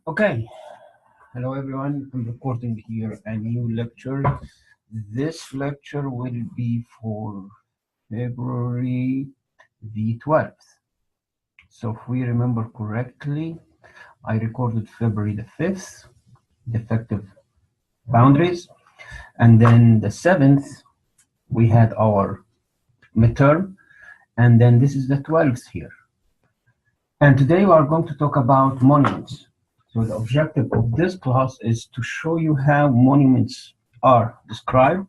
Okay, hello everyone. I'm recording here a new lecture. This lecture will be for February the 12th. So if we remember correctly, I recorded February the 5th, defective boundaries, and then the 7th we had our midterm, and then this is the 12th here. And today we are going to talk about monuments. So the objective of this class is to show you how monuments are described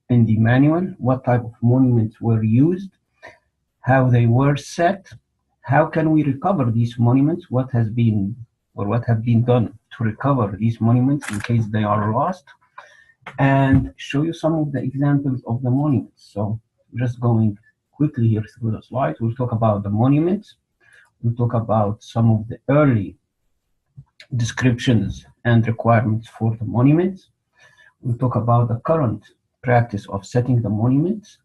in the manual, what type of monuments were used, how they were set, how can we recover these monuments, what has been or what have been done to recover these monuments in case they are lost, and show you some of the examples of the monuments. So just going quickly here through the slides, we'll talk about the monuments, we'll talk about some of the early descriptions and requirements for the monuments. We'll talk about the current practice of setting the monuments.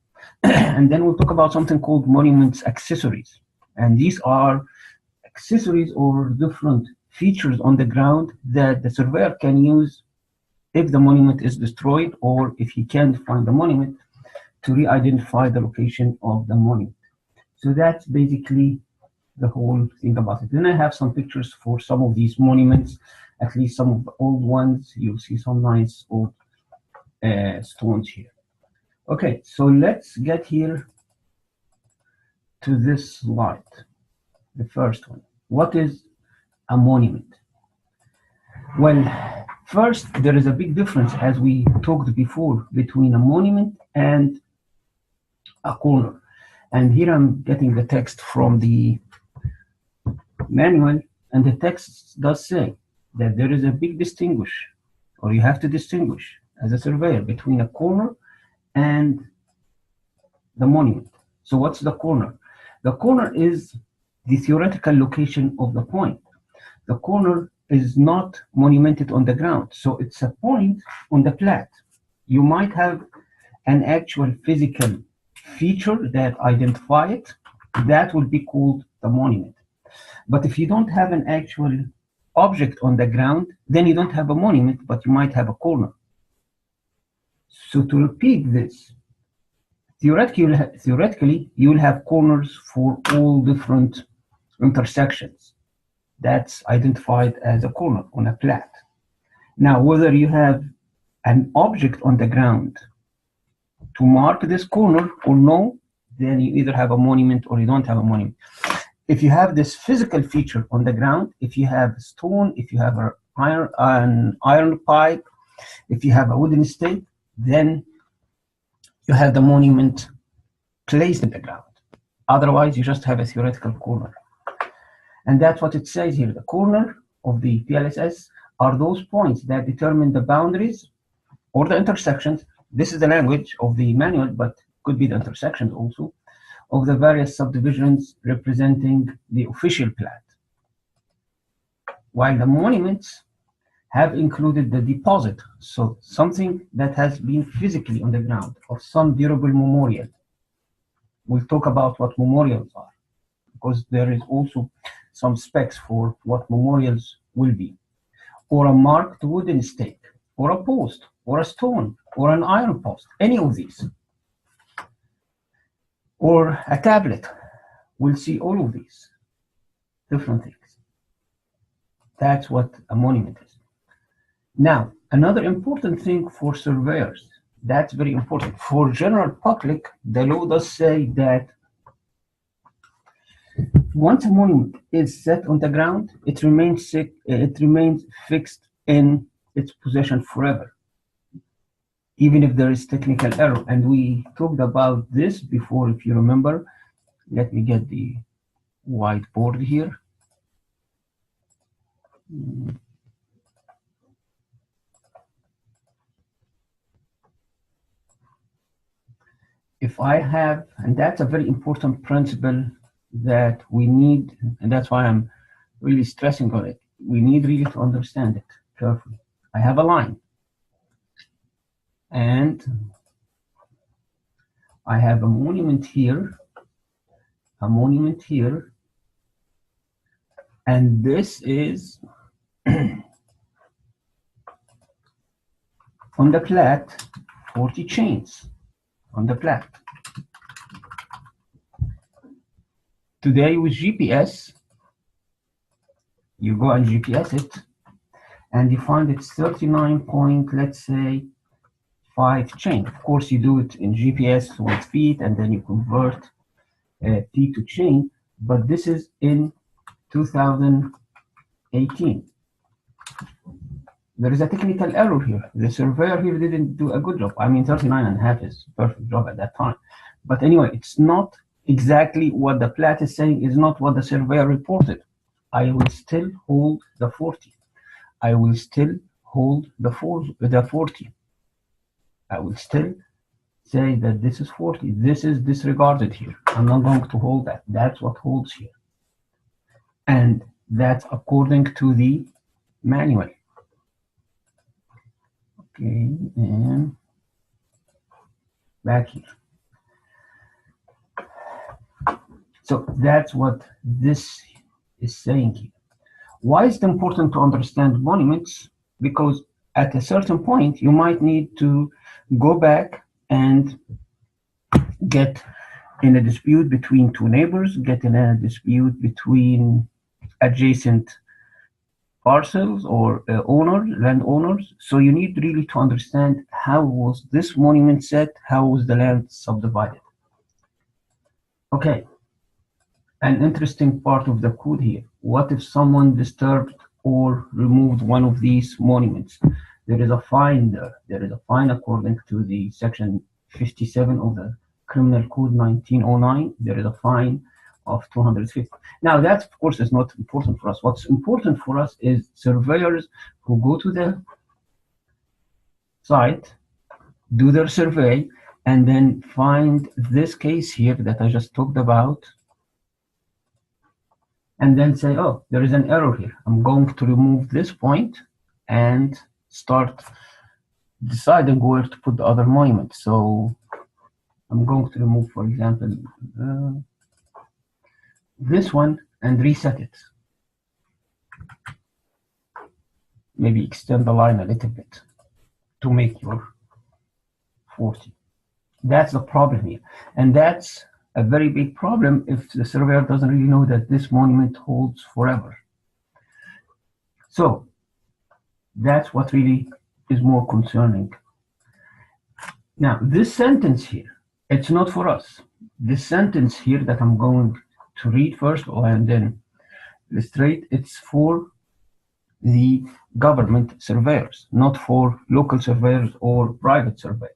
And then we'll talk about something called monuments accessories. And these are accessories or different features on the ground that the surveyor can use if the monument is destroyed or if he can't find the monument to re-identify the location of the monument. So that's basically the whole thing about it. Then I have some pictures for some of these monuments, at least some of the old ones. You'll see some nice old stones here. Okay, so let's get here to this slide, the first one. What is a monument? Well, first, there is a big difference, as we talked before, between a monument and a corner. And here I'm getting the text from the manual, and the text does say that there is a big distinguish, or you have to distinguish as a surveyor between a corner and the monument. So what's the corner? The corner is the theoretical location of the point. The corner is not monumented on the ground, so it's a point on the plat. You might have an actual physical feature that identify it, that will be called the monument. But if you don't have an actual object on the ground, then you don't have a monument, but you might have a corner. So to repeat this, theoretically, you will have corners for all different intersections. That's identified as a corner on a plat. Now, whether you have an object on the ground to mark this corner or no, then you either have a monument or you don't have a monument. If you have this physical feature on the ground, if you have a stone, if you have an iron pipe, if you have a wooden stake, then you have the monument placed in the ground. Otherwise, you just have a theoretical corner. And that's what it says here. The corner of the PLSS are those points that determine the boundaries or the intersections. This is the language of the manual, but could be the intersections also, of the various subdivisions representing the official plat. While the monuments have included the deposit, so something that has been physically on the ground of some durable memorial. We'll talk about what memorials are, because there is also some specs for what memorials will be. Or a marked wooden stake, or a post, or a stone, or an iron post, any of these. Or a tablet. We'll see all of these different things. That's what a monument is. Now, another important thing for surveyors, that's very important. For general public, the law does say that once a monument is set on the ground, it remains fixed in its possession forever, even if there is technical error. And we talked about this before, if you remember. Let me get the whiteboard here. If I have, and that's a very important principle that we need, and that's why I'm really stressing on it. We need really to understand it carefully. I have a line, and I have a monument here, and this is On the plat, 40 chains on the plat. Today with GPS, you go and GPS it, and you find it's 39 point, let's say, 5 chain. Of course, you do it in GPS with feet, and then you convert feet to chain, but this is in 2018. There is a technical error here. The surveyor here didn't do a good job. I mean, 39.5 is a perfect job at that time. But anyway, it's not exactly what the plat is saying, is not what the surveyor reported. I will still hold the 40. I will still hold the 40. I will still say that this is 40. This is disregarded here. I'm not going to hold that. That's what holds here. And that's according to the manual. Okay, and back here. So that's what this is saying here. Why is it important to understand monuments? Because at a certain point, you might need to go back and get in a dispute between two neighbors, get in a dispute between adjacent parcels or landowners. So you need really to understand how was this monument set, how was the land subdivided. Okay, an interesting part of the code here. What if someone disturbed or removed one of these monuments? There is a fine there. There is a fine according to the section 57 of the Criminal Code 1909. There is a fine of 250. Now that, of course, is not important for us. What's important for us is surveyors who go to the site, do their survey, and then find this case here that I just talked about, and then say, oh, there is an error here. I'm going to remove this point and start deciding where to put the other monument. So I'm going to remove, for example, this one and reset it. Maybe extend the line a little bit to make your 40. That's the problem here. And that's a very big problem if the surveyor doesn't really know that this monument holds forever. So that's what really is more concerning. Now, this sentence here, it's not for us. This sentence here that I'm going to read first and then illustrate, it's for the government surveyors, not for local surveyors or private surveyors.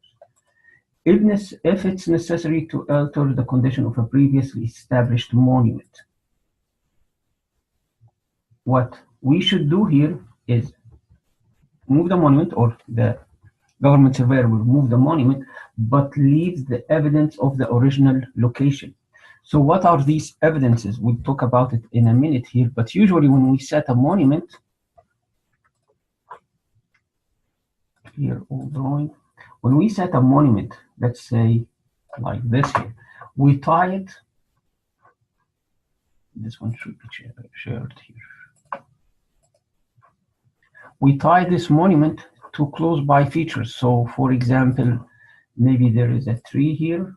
If it's necessary to alter the condition of a previously established monument, what we should do here is move the monument, or the government surveyor will move the monument, but leaves the evidence of the original location. So what are these evidences? We'll talk about it in a minute here, but usually when we set a monument, here, old drawing, when we set a monument, let's say like this here, we tie it, this one should be shared here. We tie this monument to close by features. So for example, maybe there is a tree here,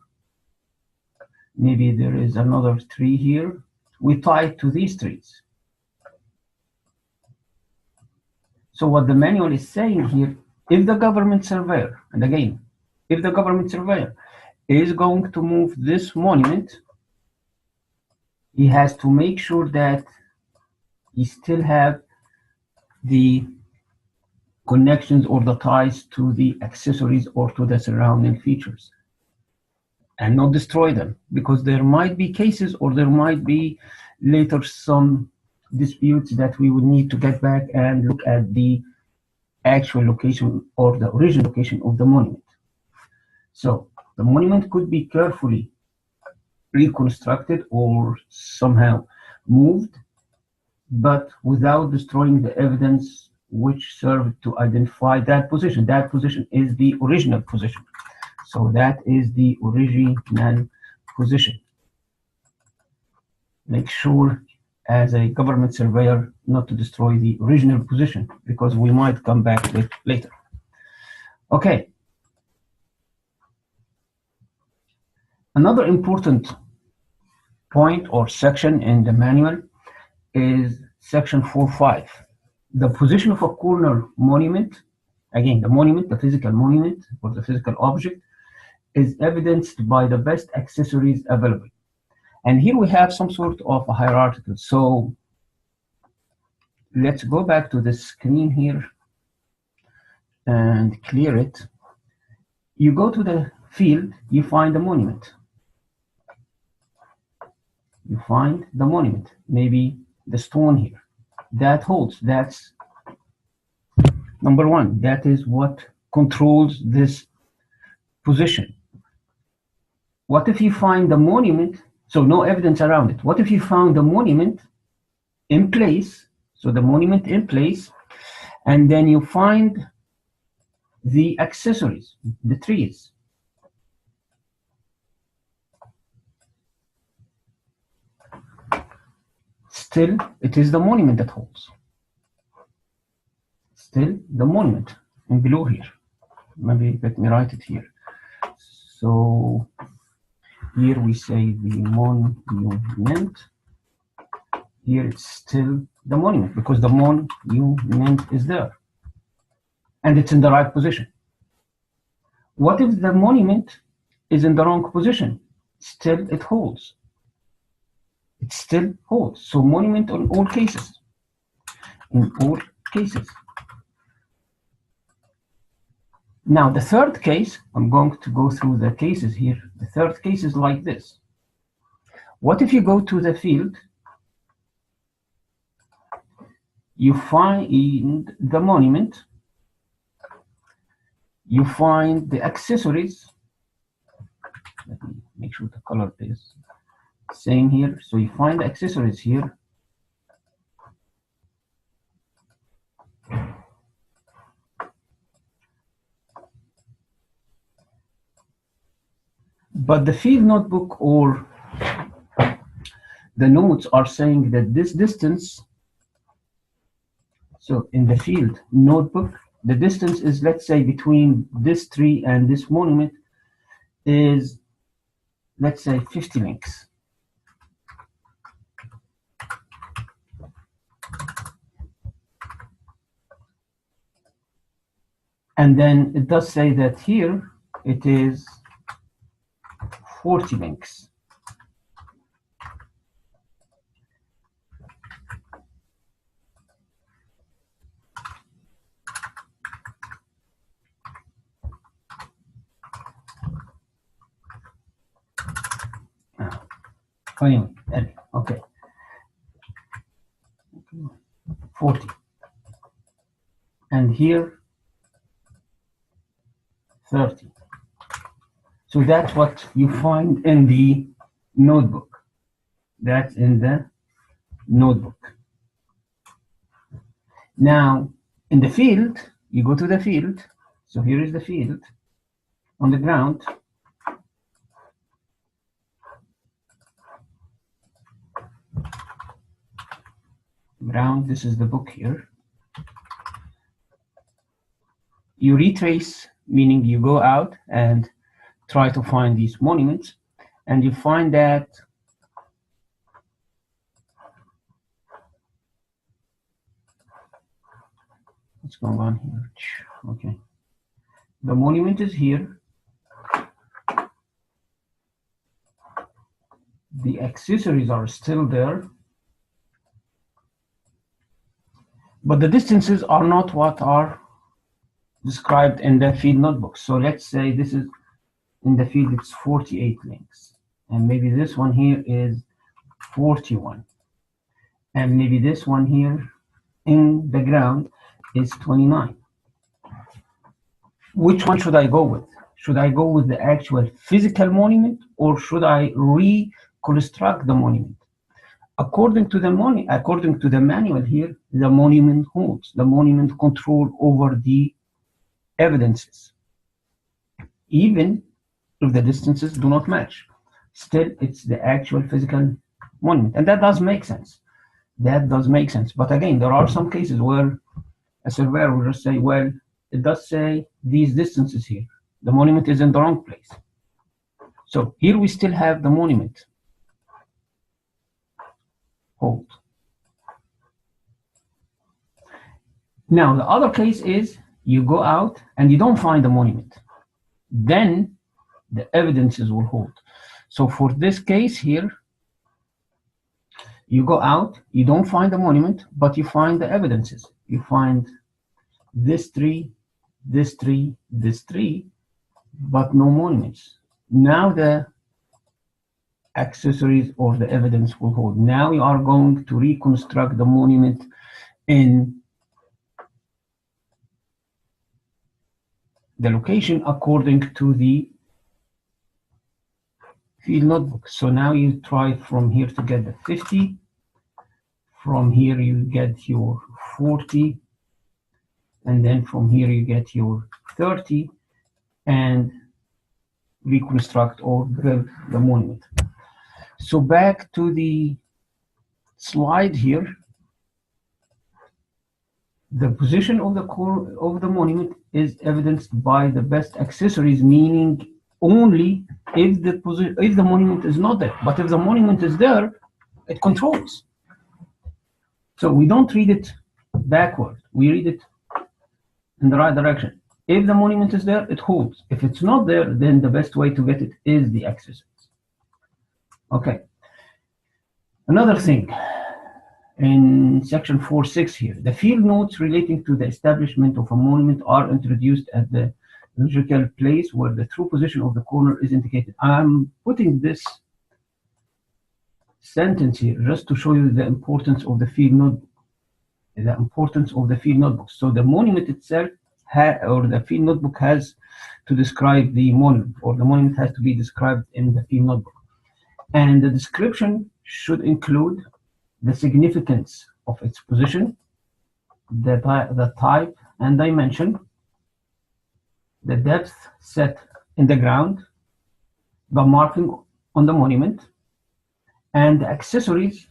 maybe there is another tree here. We tie it to these trees. So what the manual is saying here, if the government surveyor, and again, if the government surveyor is going to move this monument, he has to make sure that he still have the connections or the ties to the accessories or to the surrounding features, and not destroy them, because there might be cases or there might be later some disputes that we would need to get back and look at the actual location or the original location of the monument. So the monument could be carefully reconstructed or somehow moved, but without destroying the evidence which served to identify that position. That position is the original position. So that is the original position. Make sure as a government surveyor not to destroy the original position, because we might come back to it later. Okay. Another important point or section in the manual is section 4.5. The position of a corner monument, again, the monument, the physical monument or the physical object, is evidenced by the best accessories available. And here we have some sort of a hierarchical. So let's go back to the screen here and clear it. You go to the field, you find the monument. You find the monument, maybe the stone here. That holds, that's number one. That is what controls this position. What if you find the monument, so no evidence around it? What if you found the monument in place, so the monument in place, and then you find the accessories, the trees? Still, it is the monument that holds. Still, the monument in below here. Maybe let me write it here. So here we say the monument. Here it's still the monument because the monument is there and it's in the right position. What if the monument is in the wrong position? Still it holds. It still holds. So monument in all cases. In all cases. Now the third case, I'm going to go through the cases here. The third case is like this. What if you go to the field, you find the monument, you find the accessories. Let me make sure the color is same here. So you find the accessories here. But the field notebook or the notes are saying that this distance, so in the field notebook, the distance is, let's say, between this tree and this monument is, let's say, 50 links. And then it does say that here it is 40 links. Anyway, okay. 40. And here 30. So that's what you find in the notebook. That's in the notebook. Now, in the field, you go to the field. So here is the field on the ground. Ground, this is the book here. You retrace, meaning you go out and try to find these monuments, and you find that what's going on here? Okay, the monument is here. The accessories are still there, but the distances are not what are described in the field notebook. So let's say this is in the field, it's 48 links, and maybe this one here is 41, and maybe this one here in the ground is 29. Which one should I go with? Should I go with the actual physical monument, or should I reconstruct the monument? According to the manual here, the monument holds. The monument control over the evidences, even if the distances do not match. Still, it's the actual physical monument, and that does make sense. That does make sense. But again, there are some cases where a surveyor will just say, well, it does say these distances here. The monument is in the wrong place. So here we still have the monument. Hold. Now, the other case is you go out and you don't find the monument. Then the evidences will hold. So for this case here, you go out, you don't find the monument, but you find the evidences. You find this tree, this tree, this tree, but no monuments. Now the accessories or the evidence will hold. Now you are going to reconstruct the monument in the location according to the field notebook. So now you try from here to get the 50. From here you get your 40. And then from here you get your 30 and reconstruct or build the monument. So back to the slide here. The position of the core of the monument is evidenced by the best accessories, meaning only if the monument is not there. But if the monument is there, it controls. So we don't read it backward. We read it in the right direction. If the monument is there, it holds. If it's not there, then the best way to get it is the accessories. Okay. Another thing. In section 4.6 here, the field notes relating to the establishment of a monument are introduced at the logical place where the true position of the corner is indicated. I'm putting this sentence here just to show you the importance of the field notebook. The importance of the field notebook. So the monument itself or the field notebook has to describe the monument, or the monument has to be described in the field notebook. And the description should include the significance of its position, the type and dimension, the depth set in the ground, the marking on the monument, and the accessories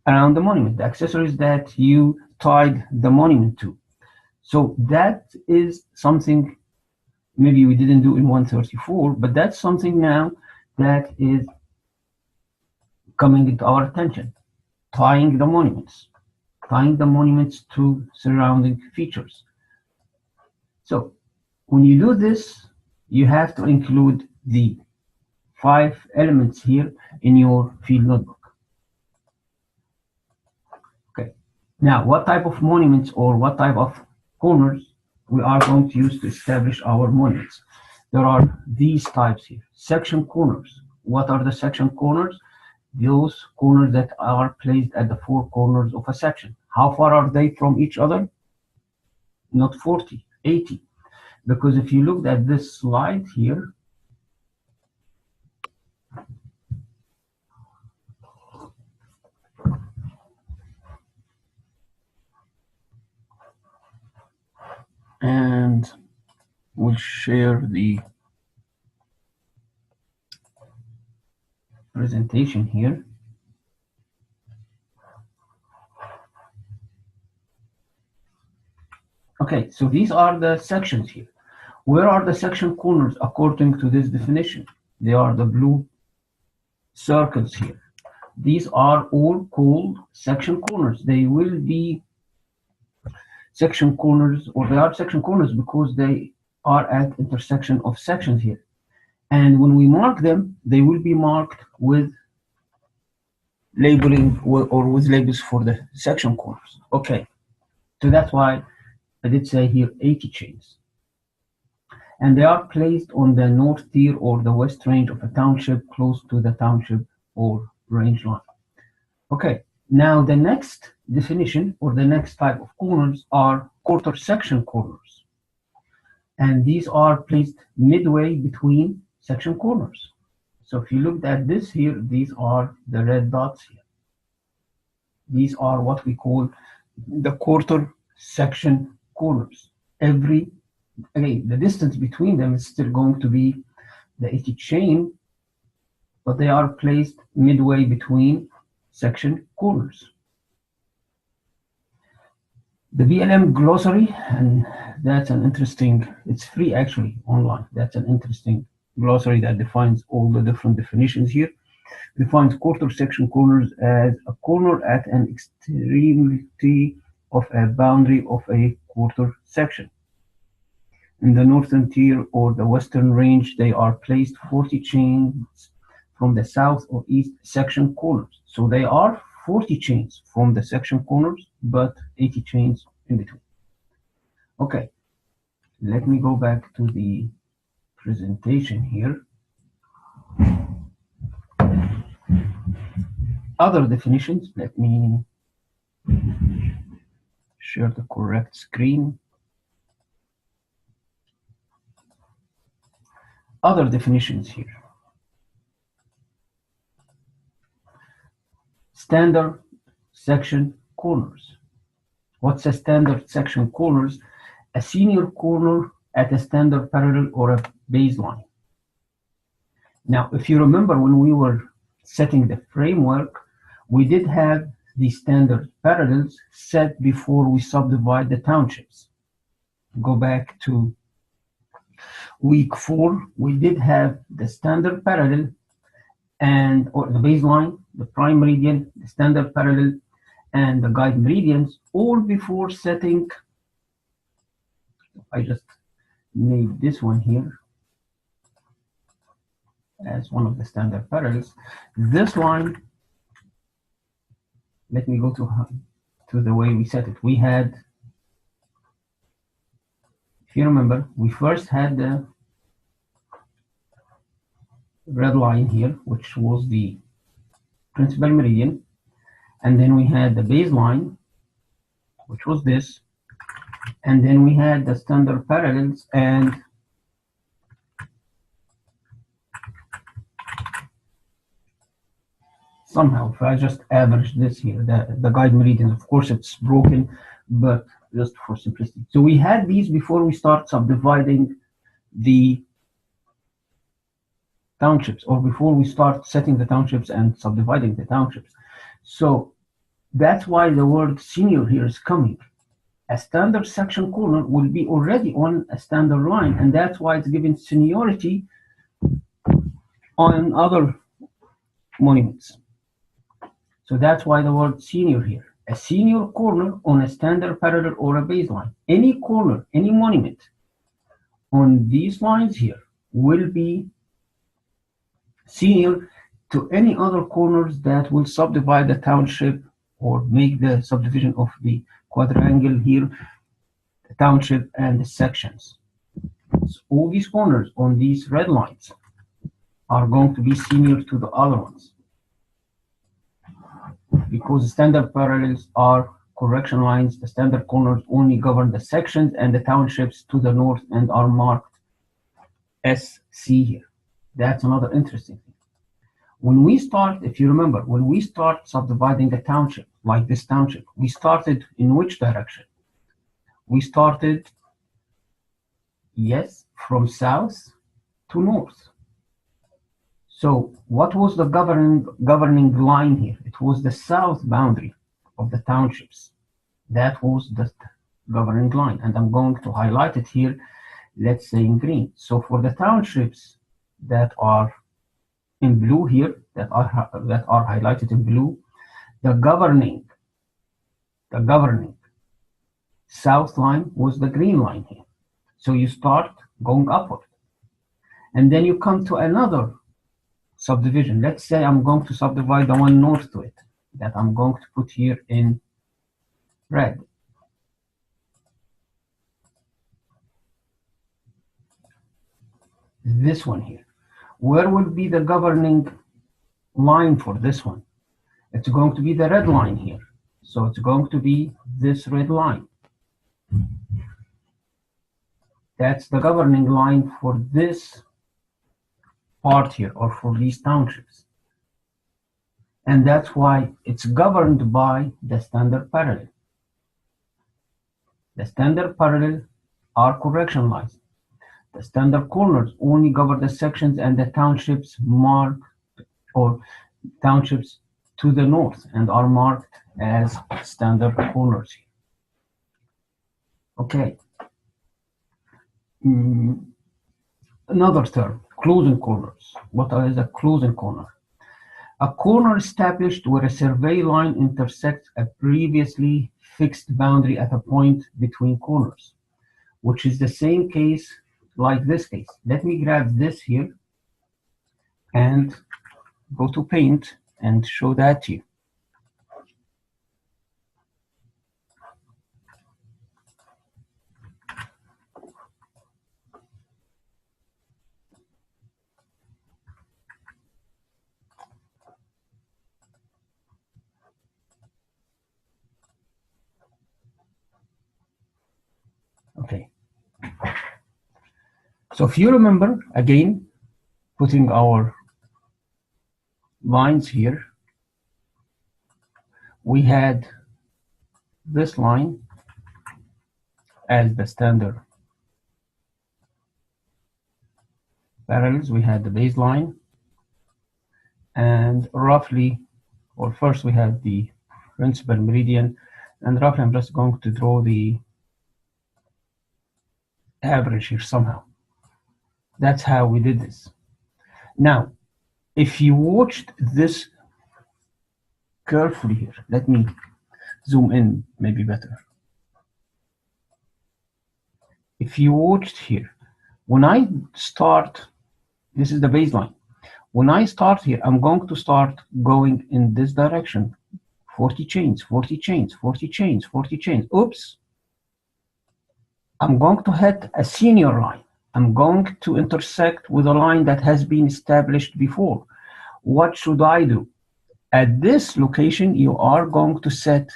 around the monument, the accessories that you tied the monument to. So that is something maybe we didn't do in 134, but that's something now that is coming into our attention. Tying the monuments to surrounding features. So when you do this, you have to include the 5 elements here in your field notebook. Okay. Now, what type of monuments or what type of corners we are going to use to establish our monuments? There are these types here. Section corners. What are the section corners? Those corners that are placed at the 4 corners of a section. How far are they from each other? Not 40, 80. Because if you look at this slide here, and we'll share the presentation here. Okay, so these are the sections here. Where are the section corners according to this definition? They are the blue circles here. These are all called section corners. They will be section corners, or they are section corners because they are at intersection of sections here. And when we mark them, they will be marked with labeling or with labels for the section corners. Okay, so that's why I did say here 80 chains. And they are placed on the north tier or the west range of a township close to the township or range line. Okay, now the next definition or the next type of corners are quarter section corners. And these are placed midway between section corners. So if you looked at this here, these are the red dots here. These are what we call the quarter section corners. Again, the distance between them is still going to be the 80 chain, but they are placed midway between section corners. The BLM glossary, and that's an interesting, it's free actually online. That's an interesting glossary that defines all the different definitions here. Defines quarter section corners as a corner at an extremity of a boundary of a quarter section. In the northern tier or the western range, they are placed 40 chains from the south or east section corners. So they are 40 chains from the section corners, but 80 chains in between. Okay, let me go back to the presentation here. Other definitions, let me share the correct screen. Other definitions here. Standard section corners. What's a standard section corners? A senior corner at a standard parallel or a baseline. Now, if you remember when we were setting the framework, we did have the standard parallels set before we subdivide the townships. Go back to week 4, we did have the standard parallel or the baseline, the prime meridian, the standard parallel, and the guide meridians, all before setting. I just made this one here as one of the standard parallels. This line, let me go to the way we set it. We had, if you remember, we first had the red line here, which was the principal meridian, and then we had the baseline, which was this, and then we had the standard parallels, and somehow if I just average this here, the guide meridians, of course it's broken, but just for simplicity. So we had these before we start subdividing the townships, or before we start setting the townships and subdividing the townships. So that's why the word senior here is coming. A standard section corner will be already on a standard line, and that's why it's given seniority on other monuments. So that's why the word senior here. A senior corner on a standard parallel or a baseline. Any corner, any monument on these lines here will be senior to any other corners that will subdivide the township or make the subdivision of the quadrangle here, the township and the sections. So all these corners on these red lines are going to be senior to the other ones, because standard parallels are correction lines. The standard corners only govern the sections and the townships to the north and are marked SC here. That's another interesting thing. When we start, if you remember, when we start subdividing a township, like this township, we started in which direction? We started, yes, from south to north. So what was the governing line here? It was the south boundary of the townships. That was the governing line, and I'm going to highlight it here, let's say in green. So for the townships that are in blue here, that are highlighted in blue, the governing south line was the green line here. So you start going upward, and then you come to another subdivision. Let's say I'm going to subdivide the one north to it, that I'm going to put here in red. This one here. Where will be the governing line for this one? It's going to be the red line here. So it's going to be this red line. That's the governing line for this part here, or for these townships. And that's why it's governed by the standard parallel. The standard parallel are correction lines. The standard corners only govern the sections and the townships marked, or townships to the north, and are marked as standard corners here. Okay. Another term, closing corners. What is a closing corner? A corner established where a survey line intersects a previously fixed boundary at a point between corners, which is the same case like this case. Let me grab this here and go to Paint and show that to you. Okay. So if you remember, again, putting our lines here, we had this line as the standard parallels. We had the baseline, and roughly, or first we had the principal meridian, and roughly I'm just going to draw the average here somehow. That's how we did this. Now, if you watched this carefully here, let me zoom in, maybe better. If you watched here, when I start, this is the baseline. When I start here, I'm going to start going in this direction. 40 chains, 40 chains, 40 chains, 40 chains. Oops. I'm going to hit a senior line. I'm going to intersect with a line that has been established before. What should I do? At this location, you are going to set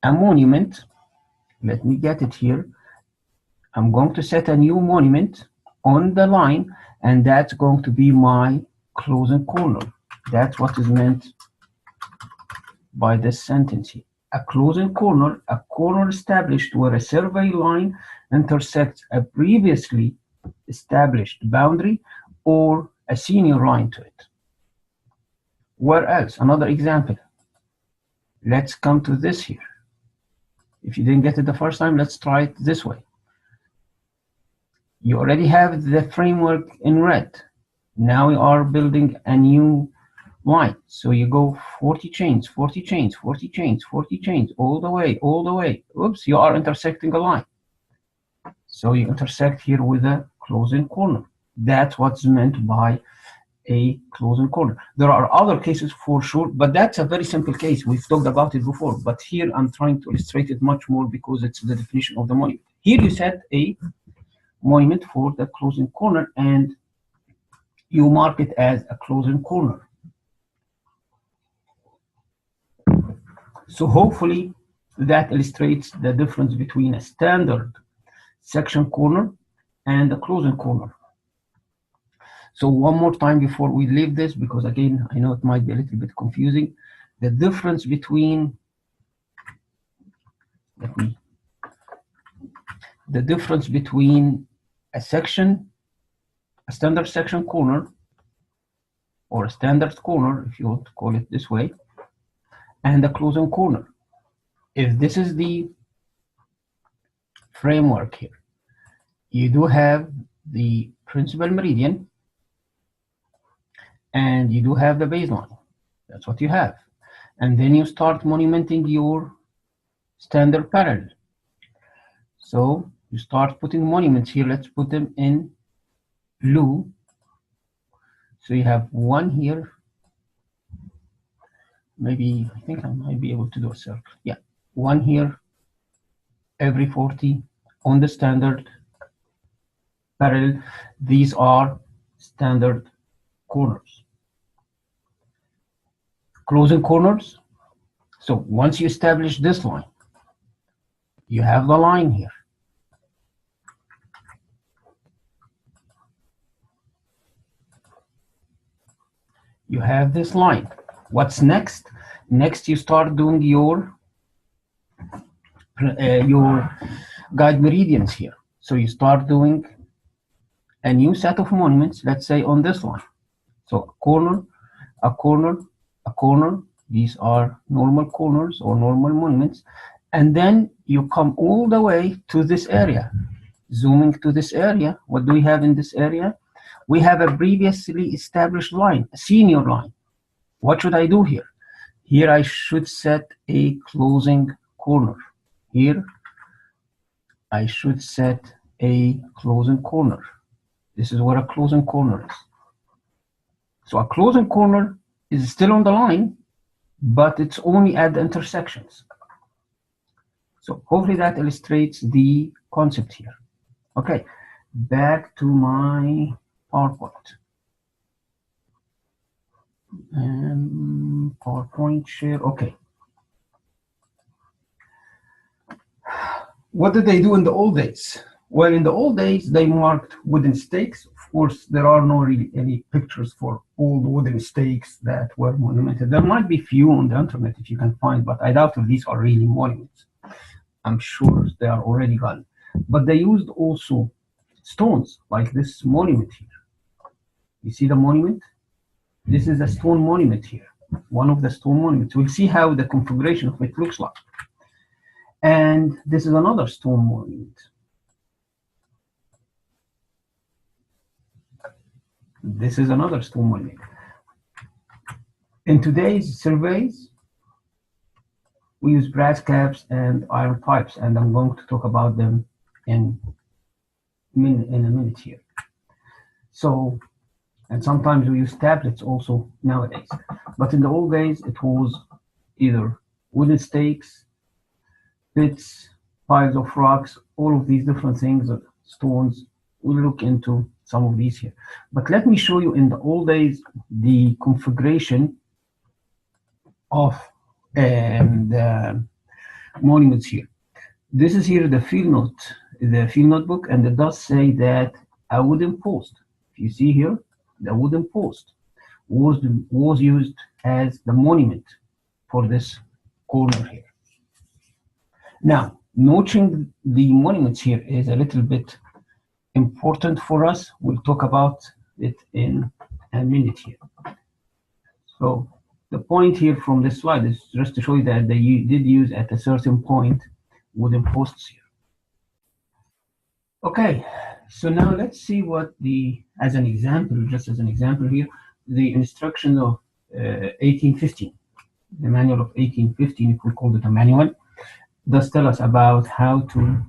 a monument. Let me get it here. I'm going to set a new monument on the line, and that's going to be my closing corner. That's what is meant by this sentence here. A closing corner, a corner established where a survey line intersects a previously established boundary or a senior line to it. Where else? Another example. Let's come to this here. If you didn't get it the first time, let's try it this way. You already have the framework in red. Now we are building a new line. So you go 40 chains, 40 chains, 40 chains, 40 chains, all the way, all the way. Oops, you are intersecting a line. So you intersect here with a closing corner. That's what's meant by a closing corner. There are other cases for sure, but that's a very simple case. We've talked about it before, but here I'm trying to illustrate it much more because it's the definition of the monument. Here you set a monument for the closing corner and you mark it as a closing corner. So hopefully that illustrates the difference between a standard section corner and a closing corner. So one more time before we leave this, because again, I know it might be a little bit confusing. The difference between, the difference between a section, a standard section corner, or a standard corner, if you want to call it this way, and a closing corner. If this is the framework here, you do have the principal meridian, and you do have the baseline. That's what you have. And then you start monumenting your standard parallel. So you start putting monuments here. Let's put them in blue. So you have one here. Maybe, I think I might be able to do a circle. Yeah, one here every 40 on the standard parallel. These are standard corners. Closing corners. So once you establish this line, you have the line here. You have this line. What's next? Next, you start doing your guide meridians here. So you start doing a new set of monuments, let's say on this line. So a corner, a corner, a corner. These are normal corners or normal monuments. And then you come all the way to this area. Zooming to this area, what do we have in this area? We have a previously established line, a senior line. What should I do here? Here I should set a closing corner. Here I should set a closing corner. This is what a closing corner is. So a closing corner is still on the line, but it's only at the intersections. So hopefully that illustrates the concept here. Okay, back to my PowerPoint. PowerPoint share, okay. What did they do in the old days? Well, in the old days, they marked wooden stakes. Of course, there are no really any pictures for old wooden stakes that were monumented. There might be few on the internet if you can find, but I doubt if these are really monuments. I'm sure they are already gone. But they used also stones, like this monument here. You see the monument? This is a stone monument here, one of the stone monuments. We'll see how the configuration of it looks like. And this is another stone monument. This is another stone monument. In today's surveys, we use brass caps and iron pipes, and I'm going to talk about them in a minute here. So, and sometimes we use tablets also nowadays. But in the old days, it was either wooden stakes, pits, piles of rocks, all of these different things, stones. We'll look into some of these here. But let me show you in the old days the configuration of the monuments here. This is here the field notebook, and it does say that a wooden post. If you see here, the wooden post was used as the monument for this corner here. Now, notching the monuments here is a little bit important for us. We'll talk about it in a minute here. So the point here from this slide is just to show you that they did use at a certain point wooden posts here. Okay, so now let's see what as an example here, the instruction of 1815, the manual of 1815, if we call it a manual, does tell us about how to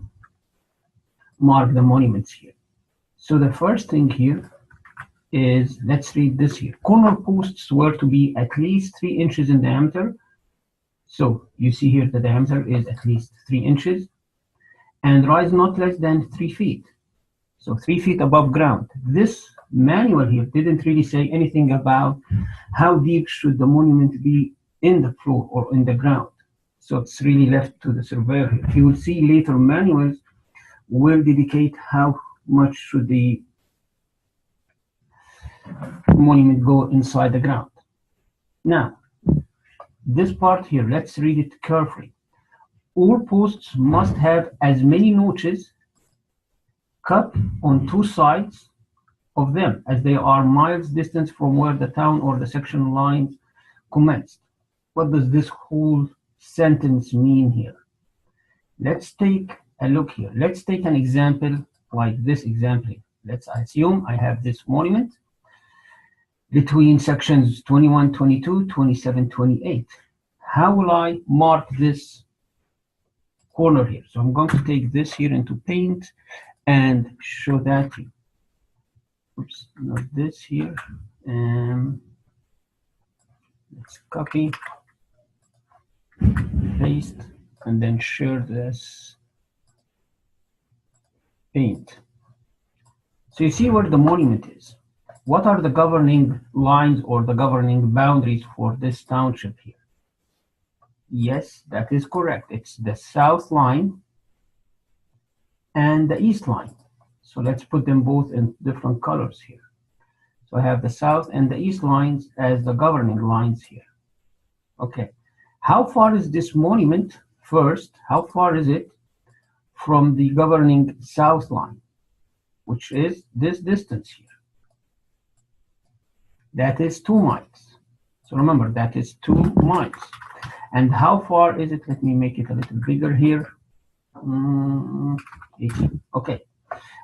mark the monuments here. So the first thing here is, let's read this here. Corner posts were to be at least 3 inches in diameter. So you see here the diameter is at least 3 inches and rise not less than 3 feet. So 3 feet above ground. This manual here didn't really say anything about how deep should the monument be in the floor or in the ground. So it's really left to the surveyor here. If you will see later manuals will dedicate how much should the monument go inside the ground. Now, this part here, let's read it carefully. All posts must have as many notches cut on 2 sides of them as they are miles distance from where the town or the section lines commenced. What does this whole sentence mean here? Let's take a look here. Let's take an example like this example here. Let's assume I have this monument between sections 21, 22, 27, 28. How will I mark this corner here? So I'm going to take this here into Paint and show that here. Oops, not this here. Let's copy, paste, and then share this Paint. So you see where the monument is. What are the governing lines or the governing boundaries for this township here? Yes, that is correct. It's the south line and the east line. So let's put them both in different colors here. So I have the south and the east lines as the governing lines here. Okay, how far is this monument first? How far is it from the governing south line, which is this distance here? That is 2 miles. So remember, that is 2 miles. And how far is it? Let me make it a little bigger here. 18. Okay.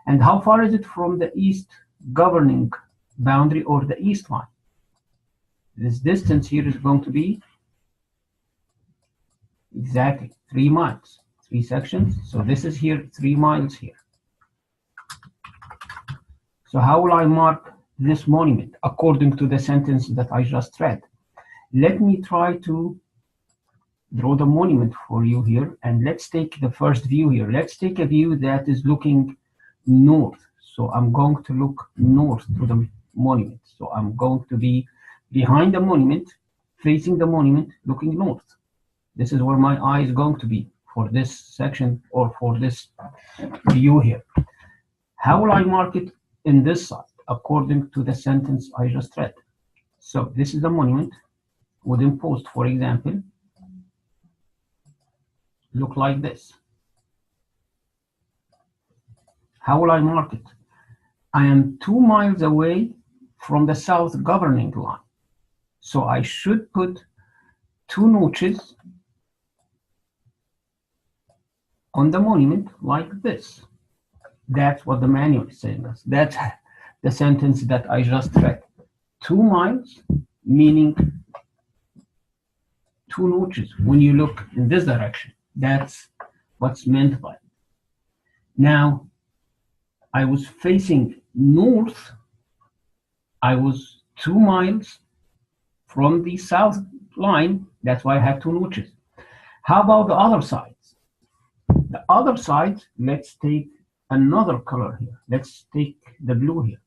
And how far is it from the east governing boundary or the east line? This distance here is going to be exactly 3 miles, 3 sections. So this is here 3 miles here. So how will I mark this monument according to the sentence that I just read? Let me try to draw the monument for you here, and let's take the first view here. Let's take a view that is looking north. So I'm going to look north to the monument. So I'm going to be behind the monument, facing the monument, looking north. This is where my eye is going to be for this section or for this view here. How will I mark it in this side according to the sentence I just read? So this is the monument. Wooden post, for example, look like this. How will I mark it? I am 2 miles away from the south governing line. So I should put 2 notches on the monument like this. That's what the manual is saying us. That's the sentence that I just read. 2 miles, meaning 2 notches when you look in this direction. That's what's meant by it. Now, I was facing north. I was 2 miles from the south line. That's why I have 2 notches. How about the other sides? The other side, let's take another color here. Let's take the blue here.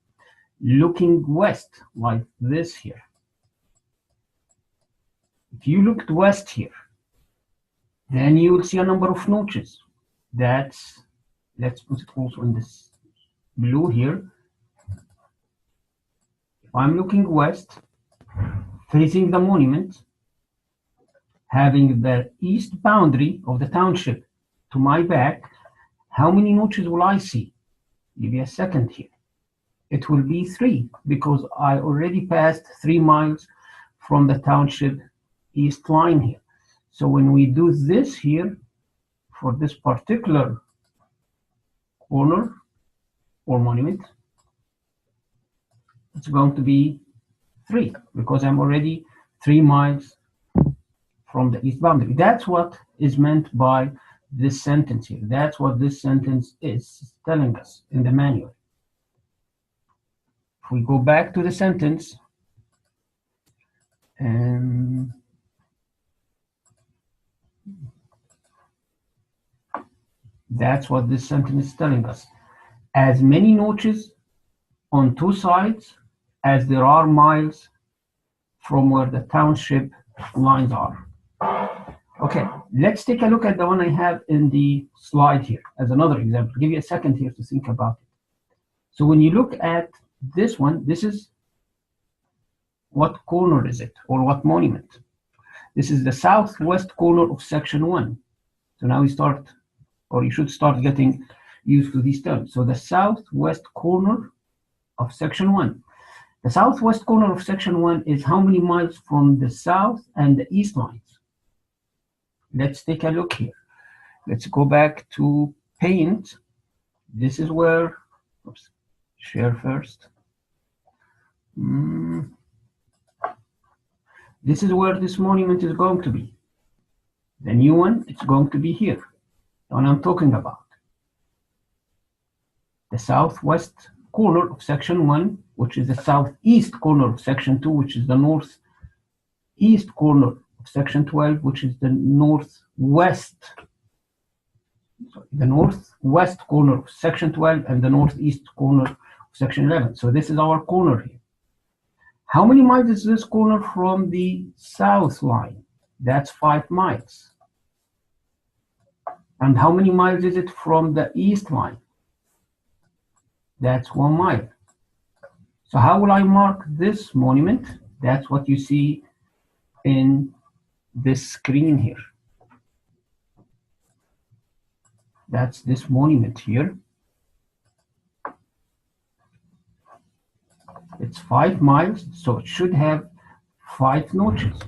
Looking west like this here. If you looked west here, then you will see a number of notches. That's, let's put it also in this blue here. If I'm looking west, facing the monument, having the east boundary of the township to my back, how many notches will I see? Give me a second here. It will be 3 because I already passed 3 miles from the township east line here. So when we do this here, for this particular corner or monument, it's going to be 3 because I'm already 3 miles from the east boundary. That's what is meant by this sentence here. That's what this sentence is telling us in the manual. If we go back to the sentence, and that's what this sentence is telling us. As many notches on 2 sides as there are miles from where the township lines are. Okay, let's take a look at the one I have in the slide here as another example. I'll give you a second here to think about it. So when you look at this one, this is what corner is it or what monument? This is the southwest corner of section 1. So now we start, or you should start getting used to these terms. So the southwest corner of section 1. The southwest corner of section 1 is how many miles from the south and the east lines? Let's take a look here. Let's go back to paint. This is where, oops, share first. This is where this monument is going to be. The new one, it's going to be here. The one I'm talking about. The southwest corner of section 1, which is the southeast corner of section 2, which is the northeast corner of section 12, which is the northwest corner of section 12 and the northeast corner of section 11. So this is our corner here. How many miles is this corner from the south line? That's 5 miles. And how many miles is it from the east line? That's 1 mile. So how will I mark this monument? That's what you see in this screen here. That's this monument here. It's 5 miles, so it should have 5 notches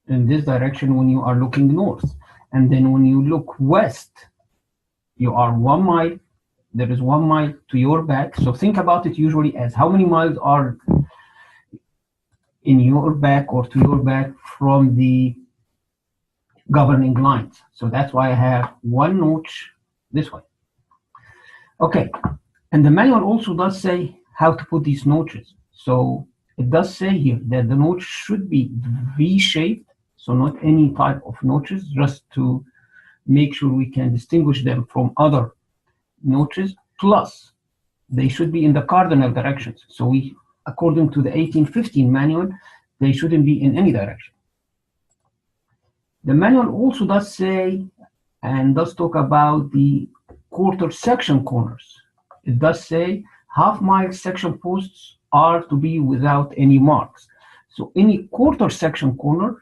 in this direction when you are looking north. And then when you look west, you are 1 mile. There is 1 mile to your back. So think about it usually as how many miles are in your back or to your back from the governing lines. So that's why I have one notch this way. Okay, and the manual also does say how to put these notches. So it does say here that the notch should be V-shaped, so not any type of notches, just to make sure we can distinguish them from other notches, plus they should be in the cardinal directions. So we, according to the 1815 manual, they shouldn't be in any direction. The manual also does say and does talk about the quarter section corners. It does say half-mile section posts are to be without any marks. So any quarter section corner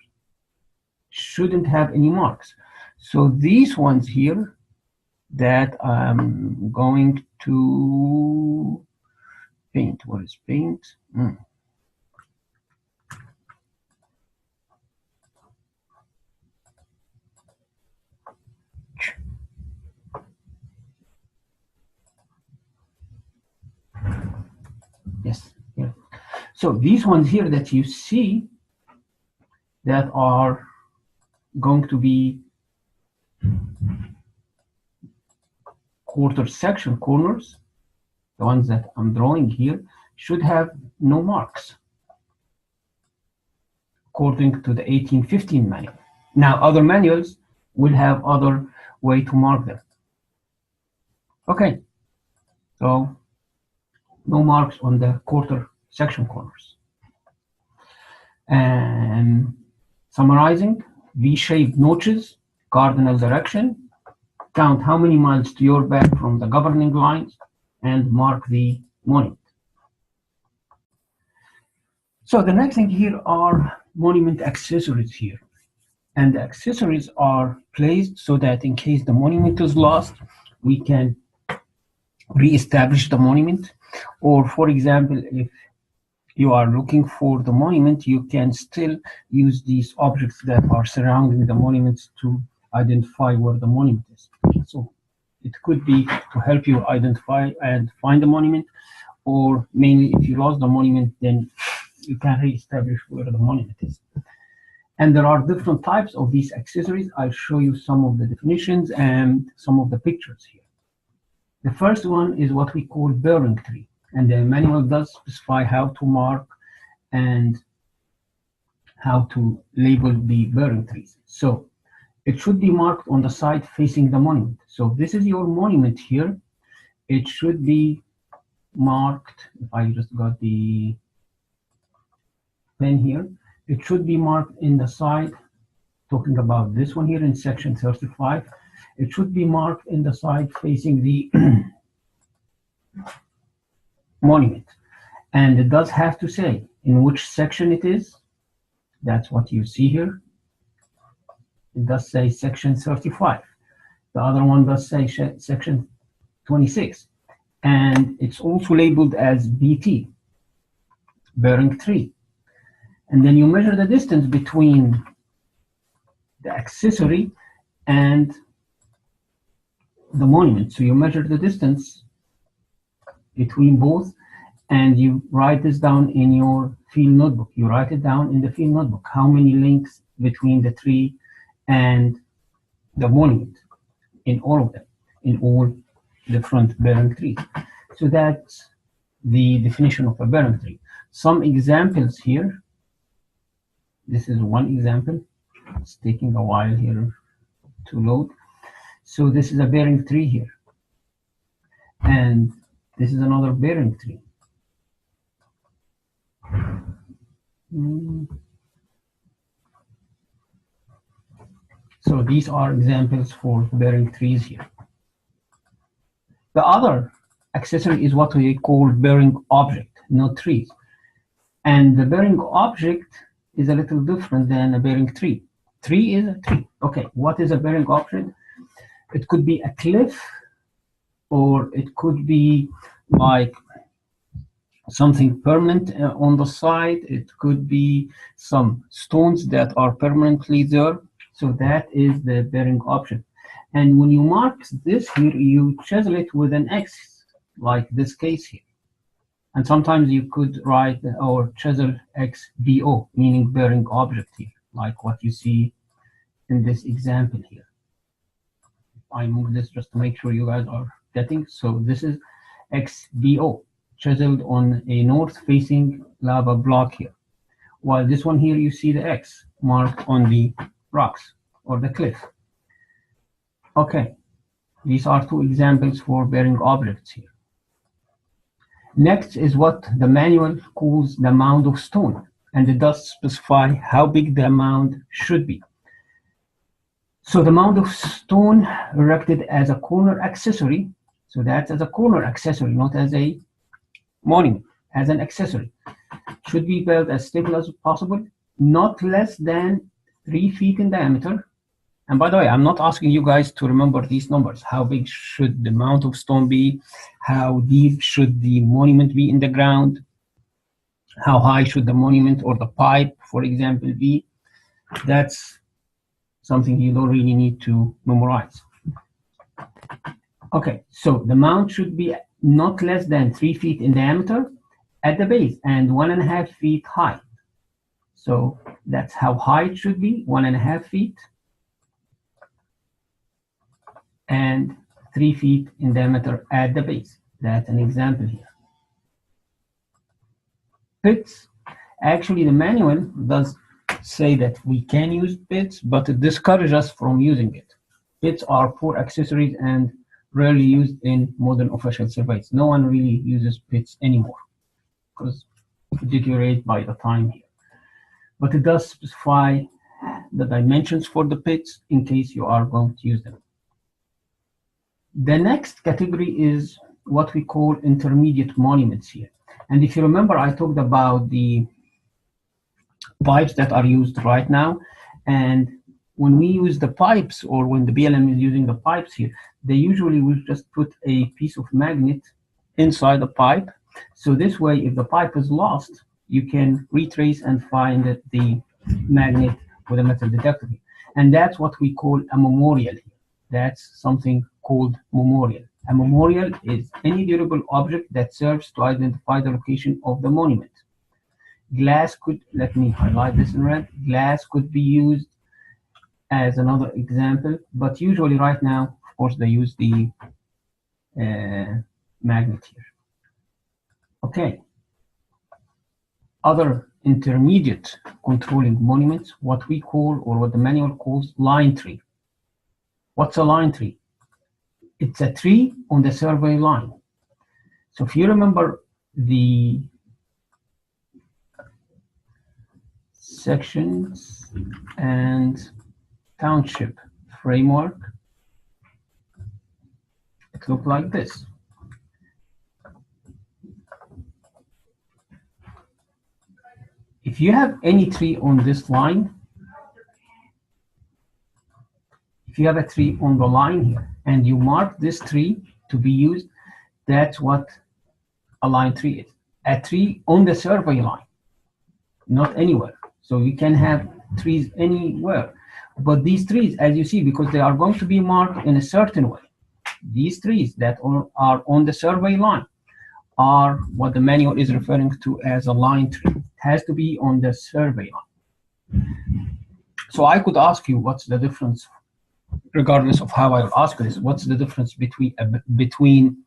shouldn't have any marks. So these ones here that I'm going to paint. What is paint? Yes, yeah. So these ones here that you see that are going to be quarter section corners, the ones that I'm drawing here, should have no marks, according to the 1815 manual. Now, other manuals will have other way to mark them. Okay, so no marks on the quarter section corners. And summarizing, V-shaped notches, cardinal direction, count how many miles to your back from the governing lines, and mark the monument. So the next thing here are monument accessories here. And the accessories are placed so that in case the monument is lost, we can re-establish the monument. Or for example, if you are looking for the monument, you can still use these objects that are surrounding the monuments to identify where the monument is. So it could be to help you identify and find the monument, or mainly if you lost the monument, then you can re-establish where the monument is. And there are different types of these accessories. I'll show you some of the definitions and some of the pictures here. The first one is what we call bearing tree. And the manual does specify how to mark and how to label the bearing trees. So it should be marked on the side facing the monument. So this is your monument here. It should be marked, if I just got the pen here, it should be marked in the side, talking about this one here in section 35. It should be marked in the side facing the monument. And it does have to say in which section it is. That's what you see here. It does say section 35. The other one does say section 26. And it's also labeled as BT, bearing tree. And then you measure the distance between the accessory and the monument. So you measure the distance between both, and you write this down in your field notebook. You write it down in the field notebook, how many links between the tree and the monument, in all of them, in all different bearing trees. So that's the definition of a bearing tree. Some examples here. This is one example. It's taking a while here to load. So this is a bearing tree here. And this is another bearing tree. So these are examples for bearing trees here. The other accessory is what we call bearing object, not trees. And the bearing object is a little different than a bearing tree. Tree is a tree. Okay, what is a bearing object? It could be a cliff, or it could be like something permanent on the side. It could be some stones that are permanently there. So that is the bearing object. And when you mark this here, you chisel it with an X, like this case here. And sometimes you could write or chisel XBO, meaning bearing object here, like what you see in this example here. I move this just to make sure you guys are getting. So this is XBO, chiseled on a north-facing lava block here. While this one here, you see the X marked on the rocks or the cliff. Okay, these are two examples for bearing objects here. Next is what the manual calls the mound of stone, and it does specify how big the mound should be. So the mound of stone erected as a corner accessory, so that's as a corner accessory, not as a monument, as an accessory, should be built as stable as possible, not less than 3 feet in diameter. And by the way, I'm not asking you guys to remember these numbers. How big should the mound of stone be? How deep should the monument be in the ground? How high should the monument or the pipe, for example, be? That's something you don't really need to memorize. Okay, so the mound should be not less than 3 feet in diameter at the base and 1.5 feet high. So that's how high it should be, 1.5 feet. And 3 feet in diameter at the base. That's an example here. Pits, actually the manual does say that we can use pits, but it discourages us from using it. Pits are poor accessories and rarely used in modern official surveys. No one really uses pits anymore because it deteriorates by the time here. But it does specify the dimensions for the pits in case you are going to use them. The next category is what we call intermediate monuments here. And if you remember, I talked about the pipes that are used right now. And when we use the pipes, or when the BLM is using the pipes here, they usually will just put a piece of magnet inside the pipe. So this way, if the pipe is lost, you can retrace and find the magnet with a metal detector. And that's what we call a memorial here. That's something called memorial. A memorial is any durable object that serves to identify the location of the monument. Glass could, let me highlight this in red, glass could be used as another example, but usually right now, of course, they use the magnet here. Okay. Other intermediate controlling monuments, what we call, or what the manual calls, line tree. What's a line tree? It's a tree on the survey line. So if you remember the sections and township framework, it looked like this. If you have any tree on this line, if you have a tree on the line here and you mark this tree to be used, that's what a line tree is. A tree on the survey line, not anywhere. So you can have trees anywhere. But these trees, as you see, because they are going to be marked in a certain way, these trees that are on the survey line are what the manual is referring to as a line tree. It has to be on the survey line. So I could ask you, what's the difference, regardless of how I will ask this, what's the difference between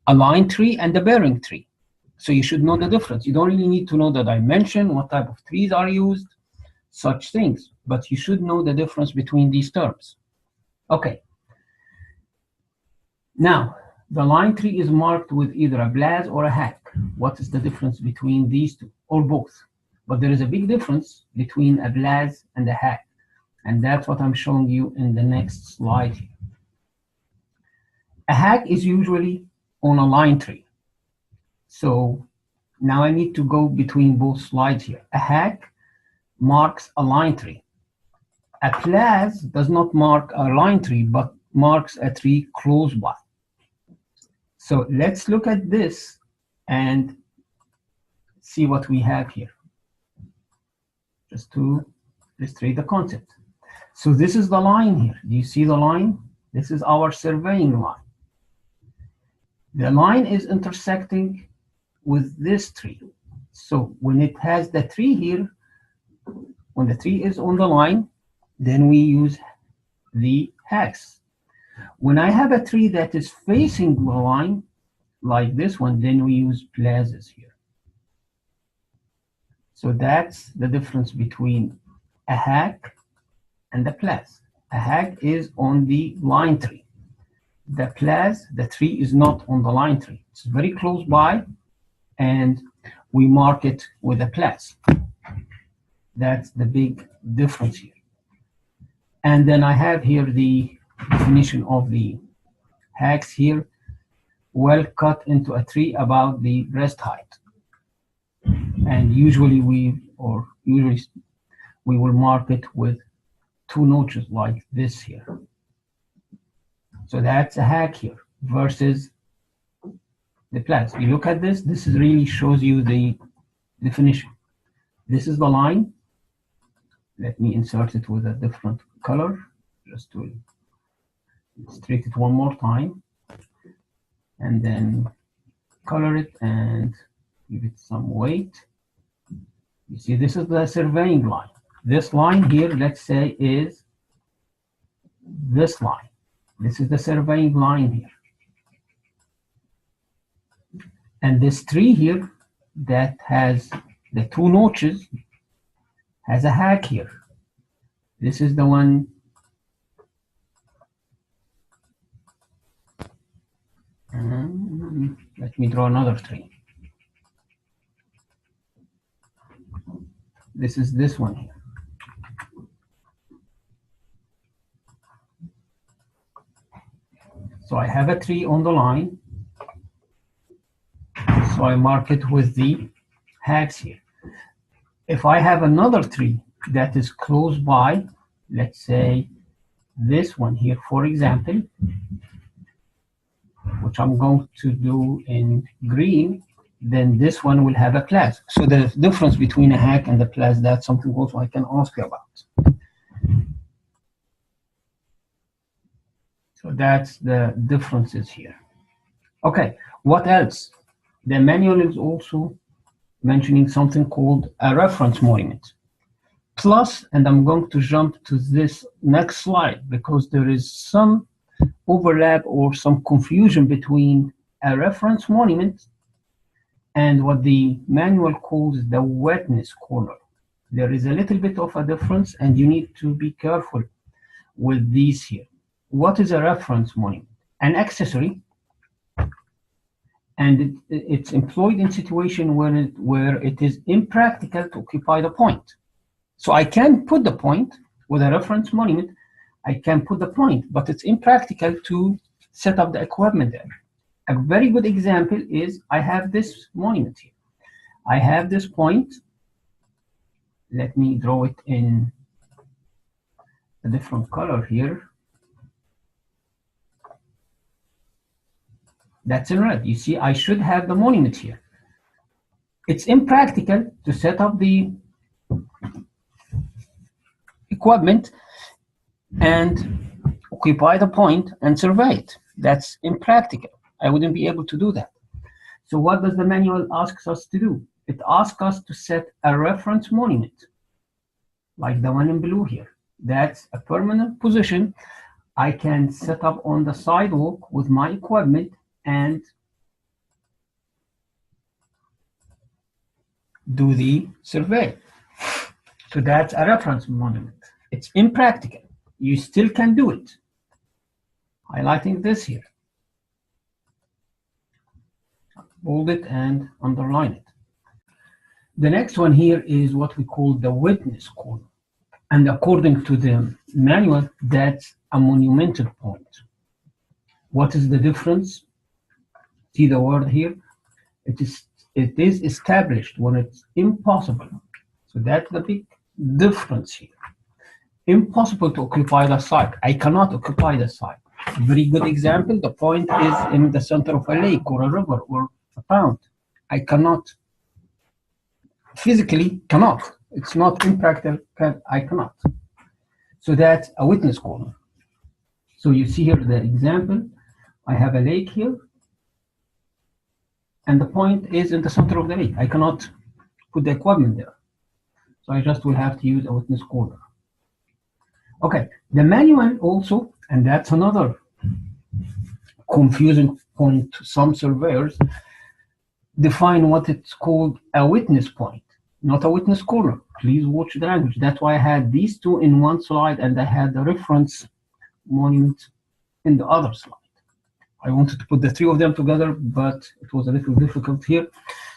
a line tree and a bearing tree? So you should know the difference. You don't really need to know the dimension, what type of trees are used, such things, but you should know the difference between these terms. Okay. Now, the line tree is marked with either a blaz or a hack. What is the difference between these two, or both? But there is a big difference between a blaz and a hack, and that's what I'm showing you in the next slide here. A hack is usually on a line tree. So now I need to go between both slides here. A hack marks a line tree. A blaz does not mark a line tree, but marks a tree close by. So let's look at this and see what we have here, just to illustrate the concept. So this is the line here. Do you see the line? This is our surveying line. The line is intersecting with this tree. So when it has the tree here, when the tree is on the line, then we use the hex. When I have a tree that is facing the line, like this one, then we use plazas here. So that's the difference between a hack and the plaz. A hack is on the line tree. The plaz, the tree is not on the line tree. It's very close by, and we mark it with a plaz. That's the big difference here. And then I have here the definition of the hacks here. Well cut into a tree about the breast height. And usually we will mark it with 2 notches like this here. So that's a hack here versus the plaz. You look at this, this really shows you the definition. This is the line. Let me insert it with a different color, just to illustrate it one more time. And then color it and give it some weight. You see, this is the surveying line. This line here, let's say, is this line. This is the surveying line here. And this tree here that has the 2 notches has a hack here. This is the one. Let me draw another tree. This is this one here. So I have a tree on the line. So I mark it with the hacks here. If I have another tree that is close by, let's say this one here, for example, which I'm going to do in green, then this one will have a plaz. So the difference between a hack and a plaz, that's something also I can ask you about. So that's the differences here. Okay, what else? The manual is also mentioning something called a reference monument. Plus, and I'm going to jump to this next slide because there is some overlap or some confusion between a reference monument and what the manual calls the wetness corner. There is a little bit of a difference, and you need to be careful with these here. What is a reference monument? An accessory, and it's employed in situation where it is impractical to occupy the point. So I can put the point with a reference monument, I can put the point, but it's impractical to set up the equipment there. A very good example is I have this monument here. I have this point. Let me draw it in a different color here. That's in red. You see, I should have the monument here. It's impractical to set up the equipment and occupy the point and survey it. That's impractical. I wouldn't be able to do that. So what does the manual ask us to do? It asks us to set a reference monument, like the one in blue here. That's a permanent position I can set up on the sidewalk with my equipment and do the survey. So that's a reference monument. It's impractical. You still can do it. Highlighting this here. Bold it and underline it. The next one here is what we call the witness corner. And according to the manual, that's a monumental point. What is the difference? See the word here? It is established when it's impossible. So that's the big difference here. Impossible to occupy the site. I cannot occupy the site. A very good example, the point is in the center of a lake or a river or a pond. I cannot, physically cannot. It's not impractical, I cannot. So that's a witness corner. So you see here the example. I have a lake here, and the point is in the center of the lake. I cannot put the equipment there. So I just will have to use a witness corner. Okay, the manual also, and that's another confusing point to some surveyors, define what it's called a witness point, not a witness corner. Please watch the language. That's why I had these two in one slide and I had the reference monument in the other slide. I wanted to put the three of them together, but it was a little difficult here.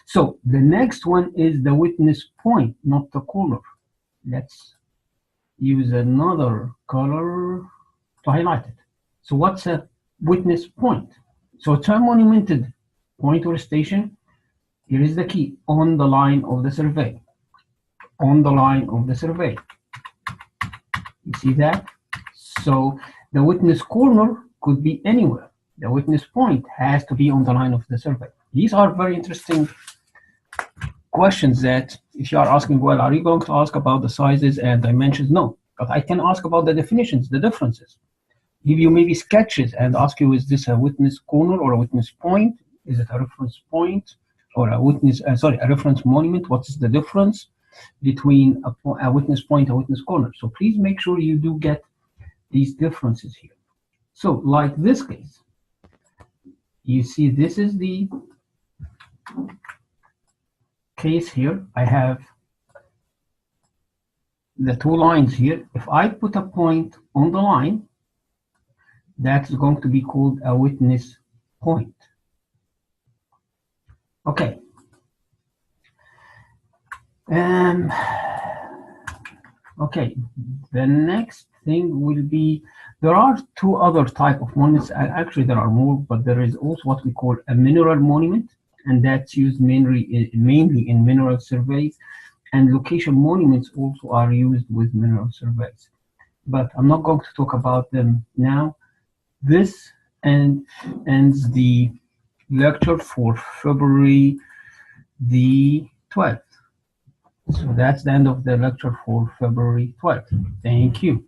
So the next one is the witness point, not the corner. Let's use another color to highlight it. So what's a witness point? So it's a monumented point or station. Here is the key, on the line of the survey. On the line of the survey. You see that? So the witness corner could be anywhere. The witness point has to be on the line of the survey. These are very interesting questions that if you are asking, well, are you going to ask about the sizes and dimensions? No, but I can ask about the definitions, the differences. Give you maybe sketches and ask you, is this a witness corner or a witness point? Is it a reference point or a witness, a reference monument? What is the difference between a witness point and a witness corner? So please make sure you do get these differences here. So like this case, you see this is the case here. I have the two lines here. If I put a point on the line, that's going to be called a witness point. Okay. Okay, the next thing will be, there are two other type of monuments. Actually, there are more, but there is also what we call a mineral monument, and that's used mainly in mineral surveys. And location monuments also are used with mineral surveys. But I'm not going to talk about them now. This ends the lecture for February the 12th. So that's the end of the lecture for February 12th. Thank you.